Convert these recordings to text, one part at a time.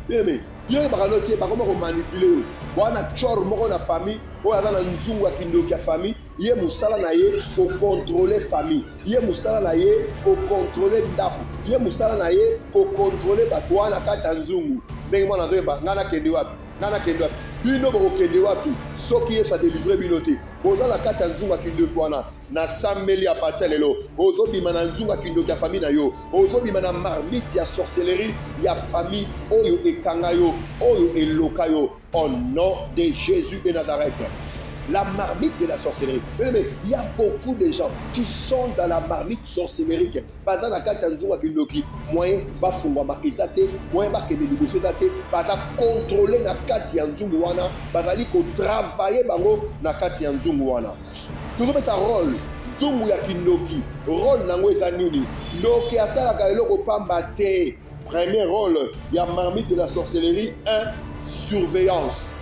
bien aimé yo bakanote bakoma ko manipuler wana chor moko na famille oyo aza na nzungu ya kindoki ya famille ye mosala na ye kocontrôle famille ye mosala na ye kocontrôle ndako ye mosala na ye kocontrôle bato wana kati ya nzungu ndenge mwana azoyeba ngai nakende wapi ngai nakende wapi bino bokokende wapi soki yesu adelivre bino te oza na kati ya nzungu ya kindoki wana nasambeli ya partir lelo ozobima na nzungu ya kindoki ya famille na yo ozobima na marmite ya sorcellerie ya famille oyo ekanga yo oyo eloka yo au nom de Jésus de Nazareth. La marmite de la sorcellerie. Mais il y a beaucoup de gens qui sont dans la marmite sorcellerique. Pas dans la carte nzungu kindoki, moyen ba fungwa izate, moyen ba kende liboso zate, pas contrôler na carte nzungu wana, bazali ko travailler bango na carte nzungu wana. Tout ça rôle nzungu ya kindoki, rôle nango eza nini? Ndoki asalaka eloko pamba te. Premier rôle, il y a marmite de la sorcellerie, 1. Surveillance.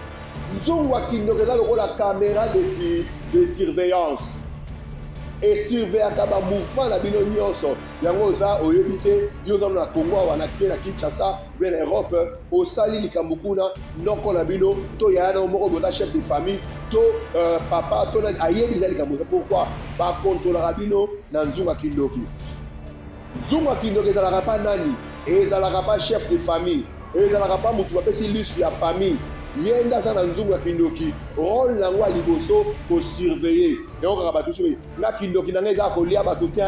Nzungu kindoki eza lokola caméra de surveillance. Et surveillaka ba mouvement na bino nyonso. Yango za oyebi te, yo za na Congo wana na Kinshasa, ben Europe, osali likambo kuna noko na bino, to ya na moko boza chef de famille, to papa to na ayebi za likambo. Pourquoi? Ba contrôler bino na nzungu kindoki. Nzungu kindoki ezalaka pa nani? Ezalaka pa chef de famille. Ezalaka pa mutu bapesi lustre ya famille. Yenda za na nzungu ya kindoki rôle nango liboso ko surveiller yango kaka bato sobe na kindoki nanga eza kolia bato te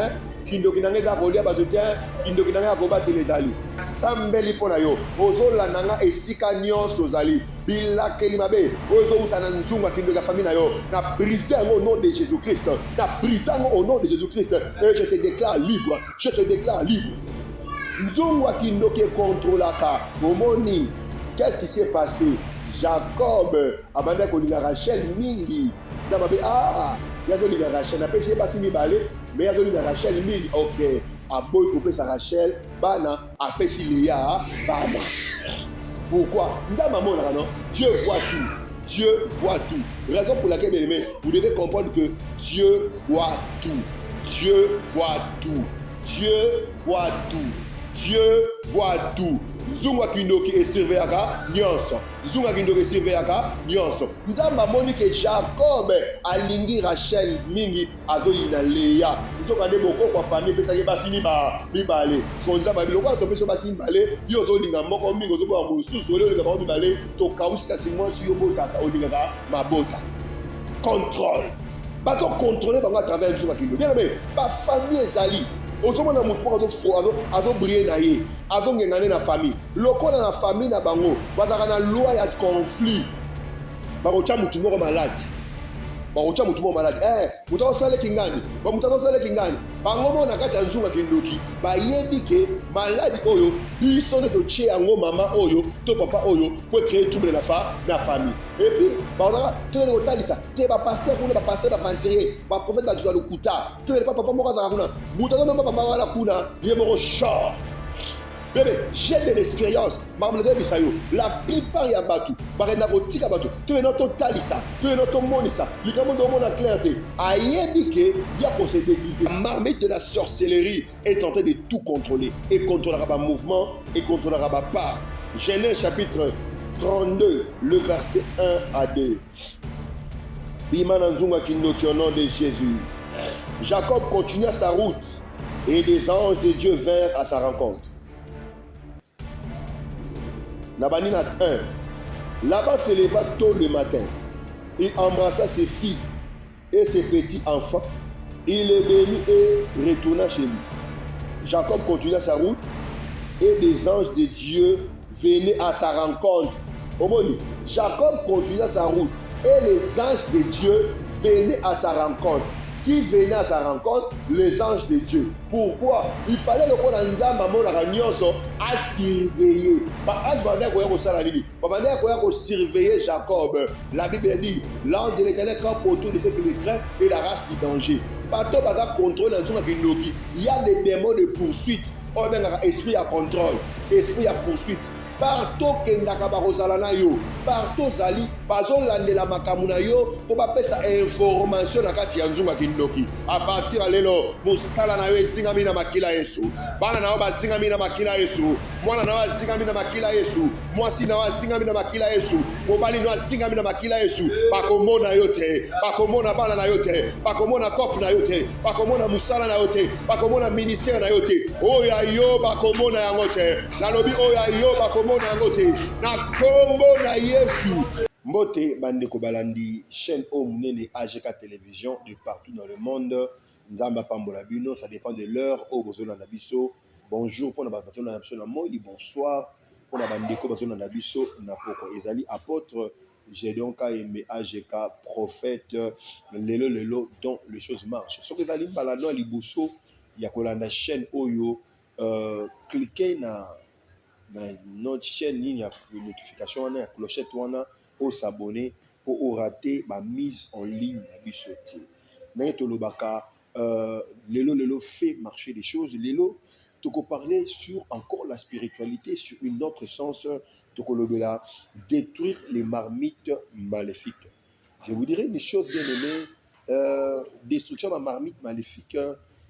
kindoki nanga eza kolia bato te kindoki nanga kobatela ezali sambeli mpo na yo ozolanda nga esika nyonso ozali bilakeli mabe ozouta na nzungu ya kindoki ya famille na yo na brise yango au nom de Jésus-Christ na brise yango au nom de Jésus-Christ et je te déclare libre je te déclare libre nzungu ya kindoki ekontrolaka omoni qu'est-ce qui s'est passé? Jacob abanda kolinga Rachel mingi namabe yazolinga Rachel napesi ye basi mibale mais yazolinga Rachel mingi ok aboyi kopesa Rachel bana apesi Léa bana pourquoi nzambe amonaka non Dieu voit tout Dieu voit tout raison pour laquelle bien aimé vous devez comprendre que Dieu voit tout Dieu voit tout Dieu voit tout Dieu voit tout. Nzungu kindoki esurveillaka nyonso. Nzungu kindoki esurveillaka nyonso. Nzamba moni ke Jacob alingi Rachel mingi azoyina Léa. Nzungu ande boko kwa famille pesa ye basi mibale. Nzamba biloko to pesa basi mibale, yo to linga moko mingi zo kwa mususu ole linga moko mibale to kausika simon si yo bota olinga mabota. Contrôle. Ba to contrôler bango à travers nzungu kindoki. Bien mais ba famille ezali ozomona mutu moko azobriller na ye azongengane na famille lokola na famille na bango bazalaka na loi ya conflit bakotya mutu moko malade bakotya mutu moko malade mutu azosaleki ngani bamutu azosaleki ngani bango moko na kati ya nzungu kindoki bayebi ke maladi oyo biso nde totie yango mama oyo to papa oyo po créer trouble na famille et puis baonaka tokende kotalisa te bapaster kuna bapaster baventurier baprophète bato ya lokuta tokende pa papa moko azalaka kuna mutu azomema papa wana kuna ye moko shor bébé j'ai de l'expérience mamleze bisayo la plupart ya bato bakenda kotika bato toyena totalisa toyena tomonisa likambo ndomona clair te ayebi ke ya kose déguiser marmite de la sorcellerie est en train de tout contrôler et contrôlera ba mouvement et contrôlera ba part. Genèse chapitre 32 le verset 1 à 2. Bimana nzunga kindoki au nom de Jésus. Jacob continua sa route et des anges de Dieu vinrent à sa rencontre. Nabanina 1. Là-bas se leva tôt le matin. Il embrassa ses filles et ses petits enfants. Il les bénit et retourna chez lui. Jacob continua sa route et des anges de Dieu venaient à sa rencontre. Omoni, Jacob continua sa route et les anges de Dieu venaient à sa rencontre. Qui venait à sa rencontre? Les anges de Dieu. Pourquoi? Il fallait le prendre en Nzamba monaka nyonso à surveiller. Ba ange bandé koya ko sala nini? Ba bandé koya ko surveiller Jacob. La Bible dit l'ange de l'Éternel campe autour de ceux qui le craignent et l'arrache du danger. Bato baza contrôle dans nzunga kindoki. Il y a des démons de poursuite. On benga esprit à contrôle, esprit à poursuite. Partout kendaka bakozala na yo partout zali bazolandela makambo na yo po bapesa information na kati ya nzunga kindoki a partir ya lelo mosala na yo esingami na makila Yesu bana na yo basingami na makila Yesu mwana na azingami na makila Yesu, mwasi na azingami na makila Yesu, mobali na azingami na makila Yesu, bakomona yo te, bakomona bana na yo te, bakomona couple na yo te, bakomona musala na yo te, bakomona ministère na yo te, oya yo bakomona yango te, nalobi oya yo bakomona yango te, na kombo na Yesu. Mbote bandeko balandi chaîne o munene AGK télévision de partout dans le monde. Nzamba pambola bino, ça dépend de l'heure au besoin na biso. Bonjour pour na bato na biso na moi, bonsoir pour na bandeko bato na biso na poko ezali apôtre Gédéon Kaembe AGK prophète lelo dont les choses marchent. Ce que ezali balano liboso ya kolanda chaîne oyo cliquez na notre chaîne il y a une notification wana clochette wana pour s'abonner pour rater ma mise en ligne na biso te. Na tolobaka lelo fait marcher les choses. Lelo toko parler sur encore la spiritualité sur une autre sens toko lobela détruire les marmites maléfiques. Je vous dirais une chose bien aimée, destruction de marmites maléfiques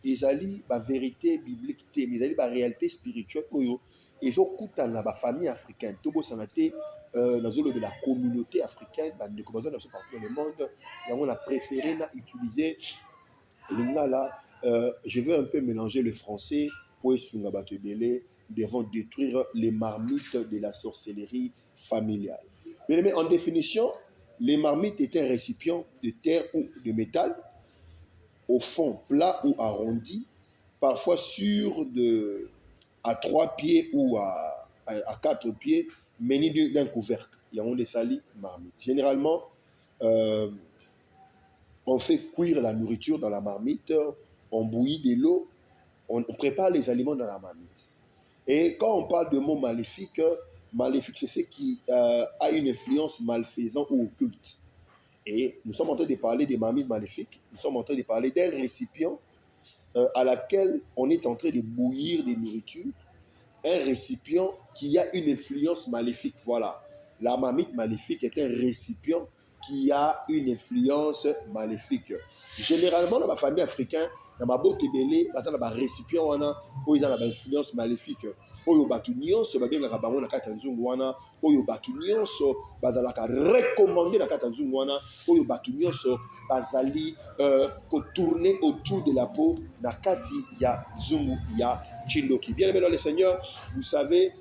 ezali ba vérité biblique te, mais ezali ba réalité spirituelle oyo ezokutana ba famille africaine to bosana te de la communauté africaine bandeko bazo na partout dans le monde yango na préféré na utiliser lingala je veux un peu mélanger le français pour esunga bato ebele devant détruire les marmites de la sorcellerie familiale. Mais en définition, les marmites étaient un récipient de terre ou de métal au fond plat ou arrondi, parfois à 3 pieds ou à 4 pieds, muni d'un couvercle. Il y a des salis marmites. Généralement, on fait cuire la nourriture dans la marmite, on bouillit de l'eau, on prépare les aliments dans la marmite. Et quand on parle de mots maléfiques, maléfique c'est ce qui a une influence malfaisante ou occulte. Et nous sommes en train de parler des marmites maléfiques, nous sommes en train de parler d'un récipient à laquelle on est en train de bouillir des nourritures, un récipient qui a une influence maléfique. Voilà, la marmite maléfique est un récipient qui a une influence maléfique. Généralement, dans la famille africaine, dans ma botte belé, dans la récipient wana, où ils ont une influence maléfique. Oyo batu nyonso babengaka bango na kati ya nzungu wana, oyo batu nyonso bazalaka recommandé na kati ya nzungu wana, oyo batu nyonso bazali tourner autour de la peau na kati ya nzungu ya Kindoki. Bien aimé dans le Seigneur, vous savez,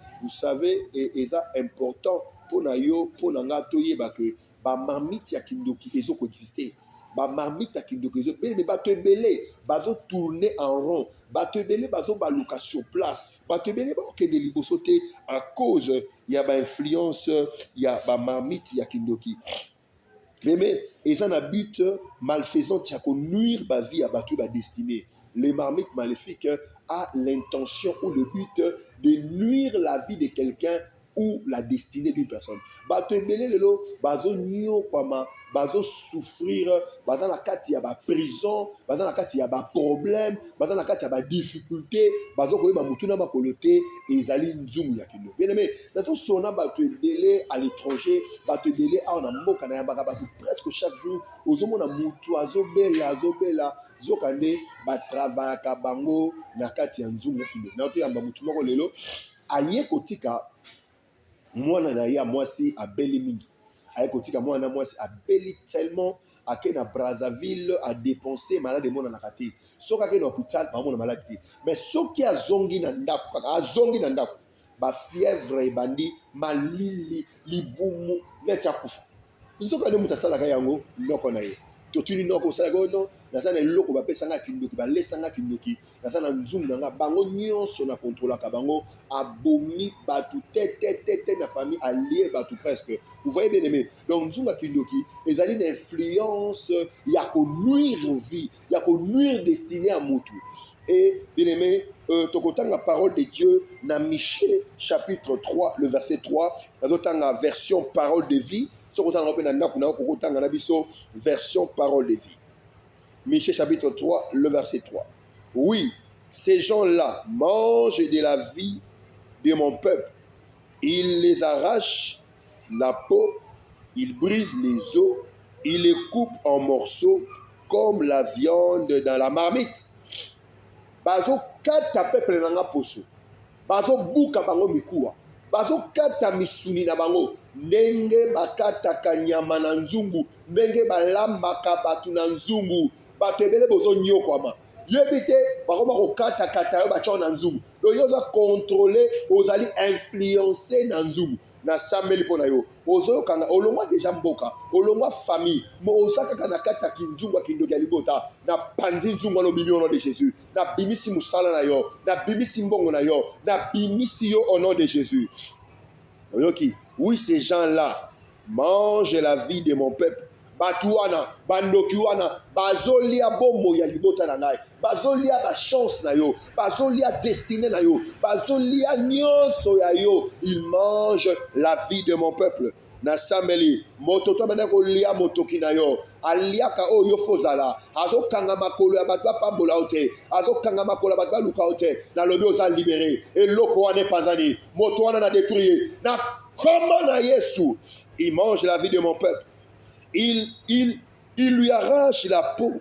et ça important pour na yo, pour na nga toyeba que ba marmite ya Kindoki ezo ko exister. Ba marmite ya Kindoki ezo mais ba tebele bazo tourner en rond, ba tebele bazo baluka sur place, ba tebele ba okende liboso te à cause ya ba influence ya ba marmite ya Kindoki. Mais ils ont un but malfaisant qui a nuire ma vie à battre ma destinée. Les marmites maléfiques a l'intention ou le but de nuire la vie de quelqu'un ou la destinée d'une personne. Bato ebele lelo bazo nyo kwama bazo souffrir, bazo na kati ya ba prison, bazo na kati ya ba problème, bazo na kati ya ba difficulté, bazo koyeba mutu na makolote ezali nzumu ya kino. Bien aimé, na to sona bato ebele à l'étranger, bato ebele a na mboka na yambaka bato presque chaque jour ozomona mutu azobela zokande ba travaillaka bango na kati ya nzumu ya kino. Na to yamba mutu moko lelo aye kotika mwana na ya mwasi abeli mingi aye kotika mwana mwasi abeli tellement ake na Brazzaville a dépensé malade mona na kati soka ke na hôpital ba mona malade te mais soki azongi na ndako kaka azongi na ndako ba fièvre ebandi malili libumu neti akufa soka ne mutasala ka yango loko na ye totuni noko sala ko no na sana loko ba pesanga Kindoki ba lesanga Kindoki na sana nzungu na nga bango nyonso na contrôler ka bango abomi batu tete na famille allié batu presque vous voyez bien aimé donc nzungu Kindoki ezali une influence ya ko nuire vie ya ko nuire destinée à mutu et bien aimé tokotanga parole de Dieu na Michée chapitre 3 le verset 3 tokotanga version parole de vie version parole de vie. Michée chapitre 3, le verset 3. Oui, ces gens-là mangent de la vie de mon peuple. Ils les arrachent la peau, ils brisent les os, ils les coupent en morceaux comme la viande dans la marmite. Bazo kata peuple nanga poso. bazo buka bango mikuwa, bazo kata misuni na bango, ndenge bakataka nyama na nzungu, ndenge balambaka batu na nzungu, bato ebele bozo nyokwama. Yebi te bakoma kokata yo batyo na nzungu. Donc yo za contrôler, ozali influencer na nzungu. Na sambeli pona yo ozo kanga olongwa deja mboka olongwa famille mo osaka na kati ya kinzungu kindoki ya libota na pandi nzungu no bimi au nom de Jésus na bimisi musala na yo na bimisi mbongo na yo na bimisi yo au nom de Jésus. Oyoki, oui, ces gens-là mangent la vie de mon peuple. Batuana, bandokiwana, bazolia bomo ya libota na ngai, bazolia ba chance na yo, bazolia destinée na yo, bazolia nyonso ya yo. Ils mangent la vie de mon peuple. Na sameli, mototo mena ko lia motoki na yo, aliaka o yo fozala, azo kanga makolo ya batwa pambola ote, azo kanga makolo ya batwa luka ote, na lobi oza libéré, et loko wane panzani, moto wana na détruire, na comment na Yesu, il mange la vie de mon peuple. Il lui arrache la peau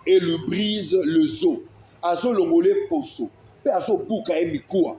et lui brise le os. Azo longole poso. Pe azo buka emikua.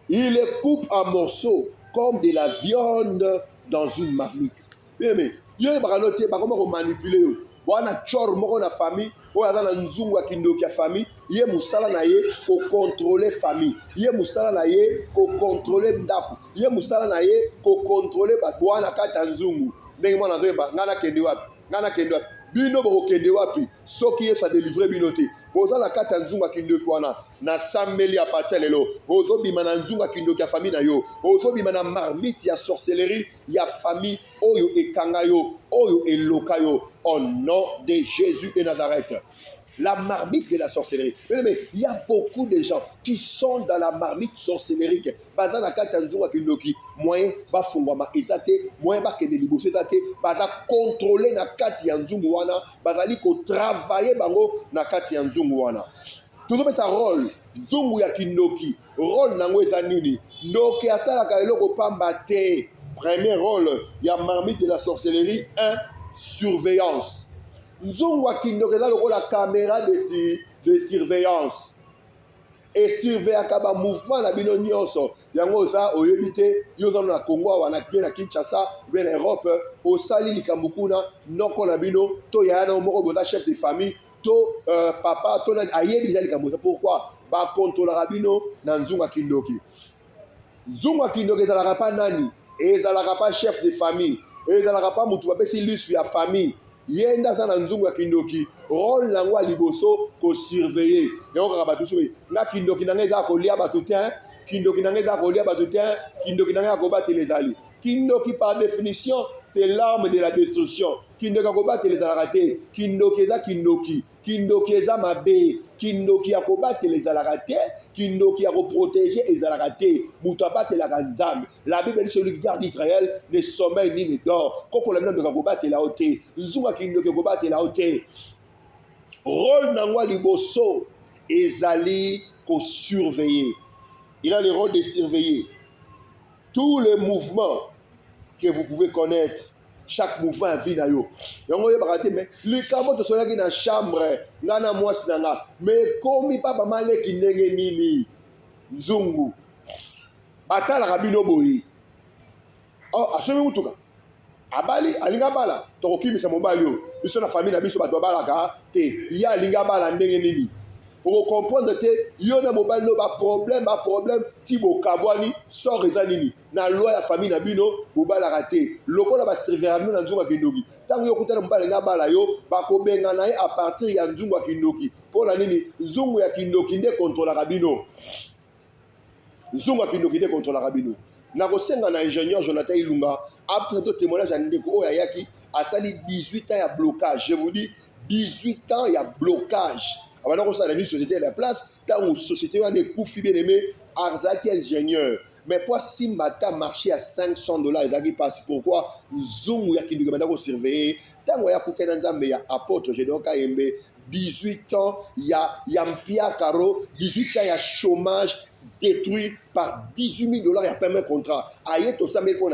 Il les coupe en morceaux comme de la viande dans une marmite. Bien aimé, yo bakanote bakoma ko manipuler yo. Wana chor moko na famille, o aza na nzungu ya kindoki ya famille, ye musala na ye ko contrôler famille. Ye musala na ye ko contrôler ndako. Ye musala na ye ko contrôler bato wana kata nzungu. Ndenge mwana zoyeba ngana kende wapi? Ngana kende wapi? Bino boko kende wapi? Soki ye sa délivrer bino te. Boza la kata nzungu kindoki wana na sambeli a partir lelo. Ozo bima na nzungu kindoki ya famille na yo. Ozo bima na marmite ya sorcellerie ya famille oyo ekanga yo, oyo eloka yo au nom de Jésus de Nazareth. La marmite de la sorcellerie. Mais il y a beaucoup de gens qui sont dans la marmite sorcellerique. Baza na kata nzungu kindoki, moyen ba fungwama ezate, moyen ba kende liboso ezate, baza contrôler na kati ya nzungu wana, bazali ko travailler bango na kati ya nzungu wana. Tout ça rôle, nzungu ya kindoki, rôle nango eza nini? Ndoki asalaka eloko pamba te. Premier rôle, il y a marmite de la sorcellerie, 1, surveillance. Nzungu ya kindoki eza lokola caméra de surveillance. Et surveillaka ba mouvement na bino nyonso. Yango za oyebi te, yo za na Congo wana bien na Kinshasa, bien na Europe, osali likambo kuna noko na bino, to ya na moko boza chef de famille, to papa to na ayebi za likambo. Pourquoi? Ba contrôlera bino na nzungu ya kindoki. Nzungu ya kindoki ezalaka pa nani? Ezalaka pa chef de famille. Ezalaka pa mutu bapesi lustre ya famille. Yenda za na nzungu ya kindoki, rôle nango ya liboso ko surveiller. Yango kaka batu sobe, na kindoki nanga eza kolia batu te, kindoki nanga eza kolia batu te, kindoki nanga kobate les ali. Kindoki par définition, c'est l'arme de la destruction. Kindoki akobate les alakate, kindoki eza kindoki, kindoki eza mabe, kindoki akobate les alakate, kindoki akoprotéger les alakate, mutu abate la ganzam. La Bible dit celui qui garde Israël ne sommeille ni ne dort. Koko la même de akobate la haute, zunga kindoki akobate la haute. Rôle nangwa liboso ezali ko surveiller. Il a le rôle de surveiller tous les mouvements que vous pouvez connaître. Chaque mouvement a vie na yo. Yango ye bakate mais le kamo to solaki na chambre ngana mwasi nanga mais komi papa maleki ndenge nini nzungu batala kabino boyi. Oh asomi mutuka abali alinga bala to kokimisa mobali yo biso na famille na biso bato balaka te ya alinga bala ndenge nini. Pour comprendre que yo na mobile no ba problème ti bo kabwani sort eza nini na loi ya famille na bino bobala raté lokola ba surveiller na nzungu kindoki tango yo kutana mobile nga bala yo ba ko benga na ye à partir ya nzungu kindoki pona nini nzungu ya kindoki nde contrôle la bino nzungu kindoki nde contrôle la bino na ko senga na ingénieur Jonathan Ilunga après deux témoignages ndeko o yaki asali 18 ans ya blocage. Je vous dis 18 ans ya blocage. Avant qu'on s'en société à la place, tant une société on est couffé bien aimé, Arzaki ingénieur. Mais pour si matin marché à $500, il a qui passe. Pourquoi? Zoom ou y'a qui nous demande de surveiller. Tant qu'on y a coûté dans un meilleur apôtre, j'ai donc à aimer 18 ans, il y a Mpia Caro, 18 ans, il y a chômage détruit par 18 000 $. Il y a pas même contrat. Aïe, tout ça, mais pour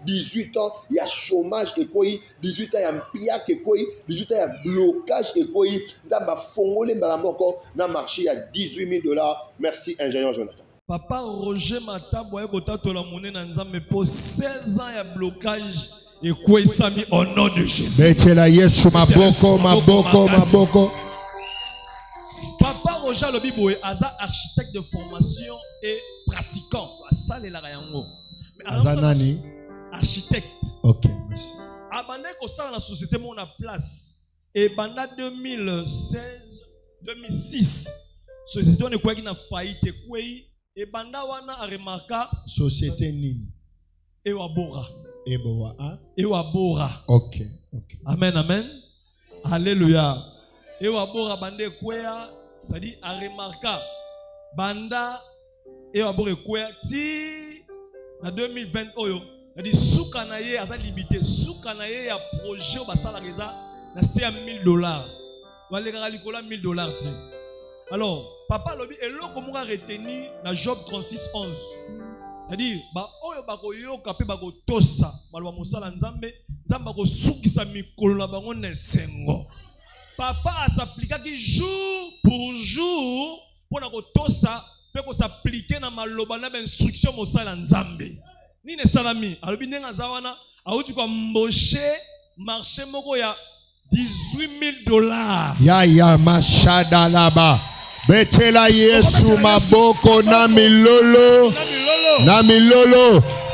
18 ans, il y a chômage et quoi, 18 ans, il y a un pillac et quoi, 18 ans, il y a blocage et quoi, ça va fongoler dans le marché, il y a 18 000 $. Merci, ingénieur Jonathan. Papa Roger Matabo a écouté la monnaie dans Nzambe pour 16 ans, il y a blocage et quoi, il s'est mis au nom de Jésus. Mettez la Yesu, maboko. Papa Roger Lobiboé, Aza architecte de formation et pratiquant. Ça, c'est la Rayango. Mais Azanani, architecte. Ok, merci. Abandé ko ça dans la société mon a place. Et banda 2016, 2006, société on est quoi qui n'a faillite quoi et banda wana a remarqué Société nini. Et wabora. Eboa a. Et wabora. Ok. Amen, amen. Alléluia. Et wabora bande quoi, ça dit a remarqué banda et wabora quoi ti en 2020 oyo. Ça dit souka na ye asa limité, souka na ye ya projet au basala reza na c'est à $1000. Wale kaka likola $1000 ti. Alors, papa lobi eloko mo ka retenir na Job 36:11. C'est-à-dire ba oyo bako yoka pe bako tosa balwa mosala nzambe nzamba ko sukisa mikolo na bango na sengo. Papa a s'appliquer jour pour jour pour na ko tosa pe ko s'appliquer na maloba na instruction mosala nzambe. Ni ne salami alobi ndenga zawana auti kwa mboshe marché moko ya $18 000. Ya mashada laba. Betela Yesu maboko na milolo.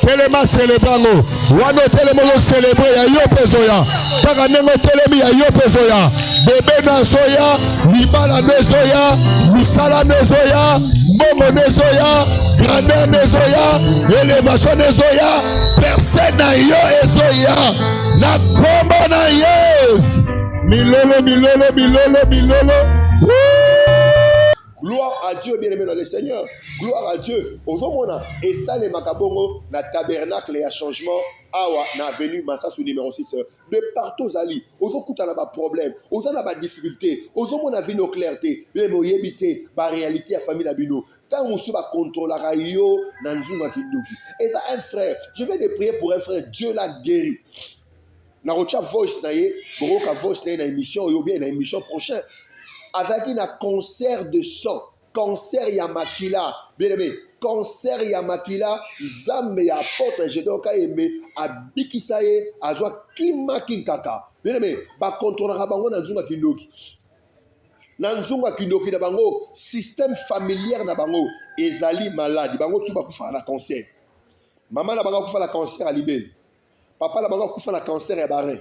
Telema celebrango. Wano telemo célébrer ya yo pezoya. Taka nengo telemi ya yo pezoya. Bebe na zoya, libala nezoya, musala nezoya, mbongo nezoya, grandeur nezoya, élévation nezoya, personne na yo ezoya. Na kombo na Yesu. Milolo. Gloire à Dieu, bien-aimé dans le Seigneur. Gloire à Dieu. Aujourd'hui, et ça, les macabongos, na tabernacle et à changement, awa, na venu, Mansassou numéro 6, de partout, Zali. Aujourd'hui, on a des problèmes, aujourd'hui, on a des difficultés, aujourd'hui, on a vu nos clartés, bien, on éviter, la réalité, la famille, la bino. Quand on se va contrôler la radio, Nanzuma Kindoki. Et t'as un frère, je vais te prier pour un frère, Dieu l'a guéri. Na rocha voice na ye, boroka voice na émission, ou bien na émission prochaine. Avec un cancer de sang, cancer yamakila, bien aimé, cancer yamakila, zambe ya porte, je dois aimer, abikisaye, azwa kima kinkaka. Bien aimé, ba contrôlera bango na nzunga kindoki. Na nzunga kindoki na bango, système familial na bango, ezali malade, bango tout ba kufa na cancer. Maman na bango kufa na cancer à libé. Papa na bango kufa na cancer ya barin.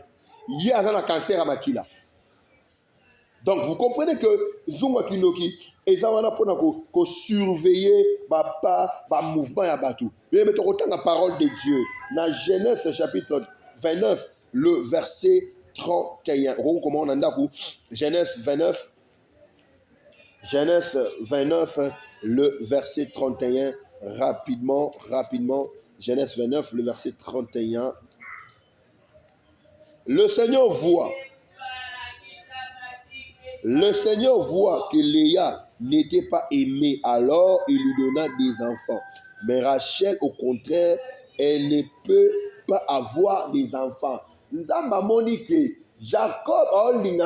Yé a na cancer à makila. Donc, vous comprenez que Zunga Kinoki et Zawana Ponako surveiller le mouvement et tout. Mais mettons autant la parole de Dieu. Dans Genèse chapitre 29, le verset 31. Comment on a Genèse 29, le verset 31. Rapidement. Genèse 29, le verset 31. Le Seigneur voit que Léa n'était pas aimée, alors il lui donna des enfants. Mais Rachel, au contraire, elle ne peut pas avoir des enfants. Nzamba monique, Jacob a dit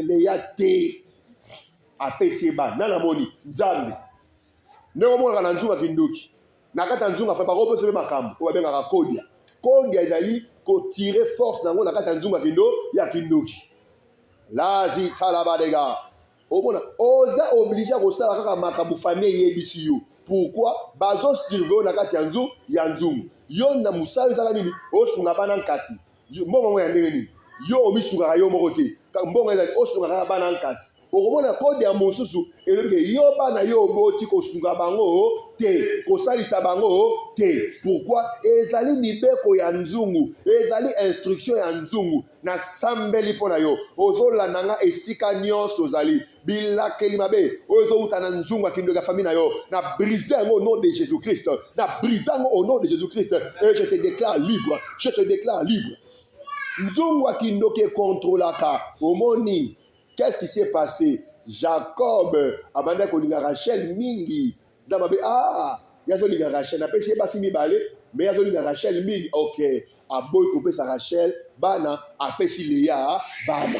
Léa te a peseba nana moni Nzambe. Ne omona na nzunga kindoki. Nakata nzunga fa bako pese makambo. O benga ka kodia. Kodia ezali ko tirer force nango nakata nzunga kindo ya kindoki. Lazi talabadega. Oza obligé à ça kaka makambo famille yebisi yo. Pourquoi? Bazo surveiller na kati ya nzungu. Yo na musala zala nini? Osunga bana nkasi. Mbongo ya ndeni. Yo omisunga yo moko te. Mbongo ezali osunga bana nkasi. Okomona kode ya mosusu elobi yo bana yo boti kosunga bango te, kosalisa bango te. Pourquoi? Ezali mibeko ya nzungu, ezali instruction ya nzungu na sambeli pona yo. Ozolanda nga esika nyonso ozali bilakeli mabe ozo uta na nzungu akindo ya famille na yo na briser yango au nom de Jésus-Christ. Na briser yango au nom de Jésus-Christ et je te déclare libre. Nzungu akindo ke contrôlaka omoni. Qu'est-ce qui s'est passé? Jacob a demandé à Rachel mingi. nzambe ah yazolinga Rachel apesi ye basi mibale mais yazolinga Rachel mingi ok aboyi kopesa Rachel bana apesi Léa bana.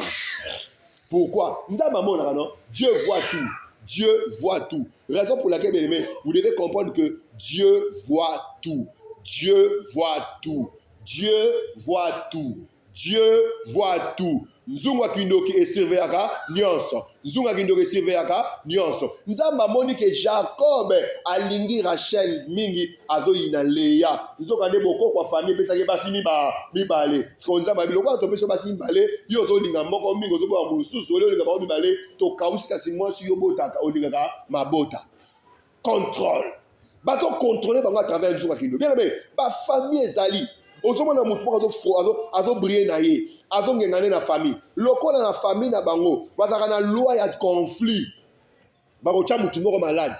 Pourquoi? Nzambe amonaka non? Dieu voit tout. Dieu voit tout. Raison pour laquelle, bien aimé, vous devez comprendre que Dieu voit tout. Dieu voit tout. Dieu voit tout. Dieu voit tout. Nzunga kindoki esirveaka nyonso. Nzunga kindoki esirveaka nyonso. Nzamba moni ke Jacob alingi Rachel mingi azoyina Léa. Nzoka nde boko kwa famille pesa ke basi mibale. Siko nzamba biloko to pesa basi mibale yo to linga moko mingi zo bo mususu ole linga ba mibale to kausika simwasi yo bota olinga mabota. Contrôle. Bato contrôler bango à travers nzunga kindoki. Bien aimé, ba famille ezali ozomona mutu moko azobriller na ye azongengane na famille lokola na famille na bango bazaka na loi ya conflit bakotya mutu moko malade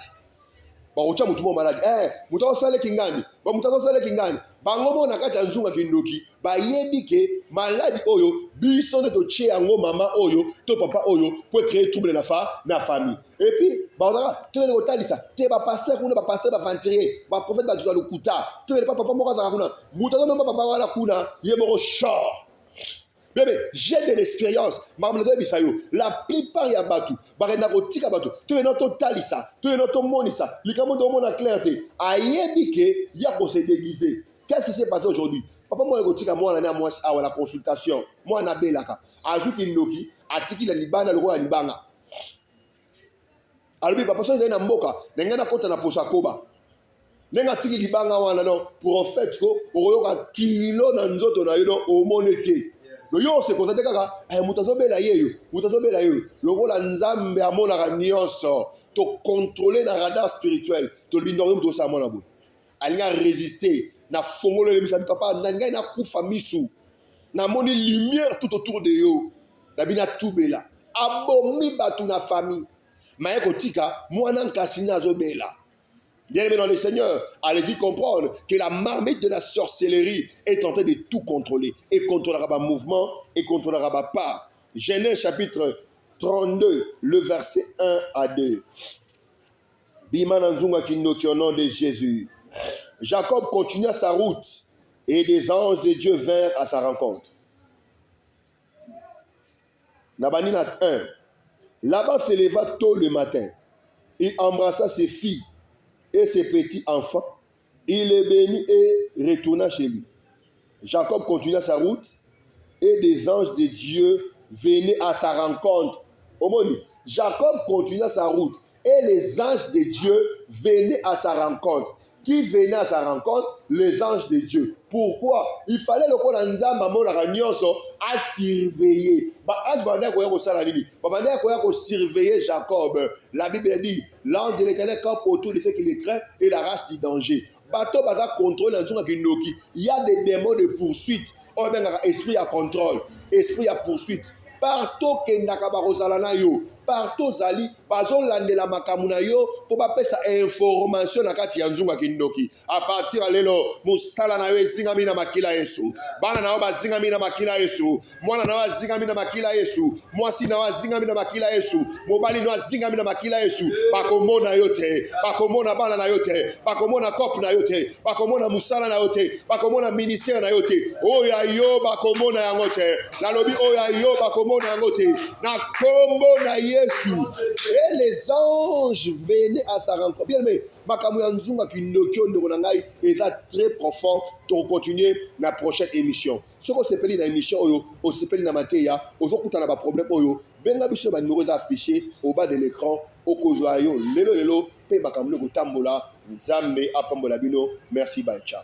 mutu azosaleki ngani mutu azosaleki ngani bango moko na kati ya nzunga kindoki bayebi ke maladi oyo biso nde totie yango mama oyo to papa oyo po créer trouble na famille et puis bazaka tokende kotalisa te bapaster kuna bapaster baventurier baprophète bazuza lokuta tokende pa papa moko azaka kuna mutu azomemba papa wana kuna ye moko short. Bébé, j'ai de l'expérience. La plupart ya batu, barena kotika batu. Tu es notre talisa, tu es notre monisa. Likamo de mon clarté. Ayebike ya ko se déguiser. Qu'est-ce qui s'est passé aujourd'hui? Papa moi kotika moi na moi à la consultation. Moi na belaka. Ajuki noki, atiki la libana le roi libanga. Alors papa so na mboka, ngana kota na posa koba. Nenga tiki libanga wana non pour en fait ko oyoka kilo na nzoto na yo o monete. Yo se constate kaka mutazobela yeyo lokola nzambe amonaka nyonso to contrôler na radar spirituel to lindori muto sa mona bo alinga résister na fongolo le misami papa nanga na kufa misu na moni lumière tout autour de yo dabina tubela abomi batu na famille maye kotika mwana nkasi na zobela. Bien aimé dans le Seigneur, allez vite comprendre que la marmite de la sorcellerie est en train de tout contrôler. Et contrôlera pas mouvement, et contrôlera pas pas. Genèse chapitre 32, le verset 1 à 2. Bimananzunga Kindoki au nom de Jésus. Jacob continua sa route, et des anges de Dieu vinrent à sa rencontre. Nabanina 1. Laban se leva tôt le matin. Il embrassa ses filles et ses petits enfants, il les bénit et retourna chez lui. Jacob continua sa route et des anges de Dieu venaient à sa rencontre. Jacob continua sa route et les anges de Dieu venaient à sa rencontre. Qui venait à sa rencontre? Les anges de Dieu. Pourquoi? Il fallait le qu'on nzamba monaka nyonso à surveiller. Ange bandé koya ko sala nini? Bandé koya ko surveiller Jacob. La Bible dit l'ange de l'Éternel campe autour du fait qu'il est craint et l'arrache du danger. Bato baza contrôle nzunga kindoki. Il y a des démons de poursuite. On ben esprit à contrôle, esprit à poursuite. Partout que nakabakosala na yo. Partout zali bazolandela makambo na yo po bapesa information na kati ya nzunga kindoki. A partir lelo musala na yo ezingami na makila Yesu. Bana na yo bazingami na makila Yesu. Mwana na yo azingami na makila Yesu. Mwasi na yo azingami na makila Yesu. Mobali na yo azingami na makila Yesu. Bakomona yo te, bakomona bana na yo te, bakomona couple na yo te, bakomona musala na yo te, bakomona ministère na yo te. Oya yo bakomona yango te. Nalobi oya yo bakomona yango te. Na kombo na Yesu. Et les anges venaient à sa rencontre. Bien aimé, makambo ya nzunga kindoki ndeko na ngai eza très profond. To continuer na prochaine émission. Ce qu'on s'appelle dans émission oyo, on s'appelle na mateya, ozokuta na ba problème oyo, benga biso ba numéros affichés au bas de l'écran, okozwa yo lelo pe makambo ko tambola, Nzambe apambola bino. Merci bye ciao.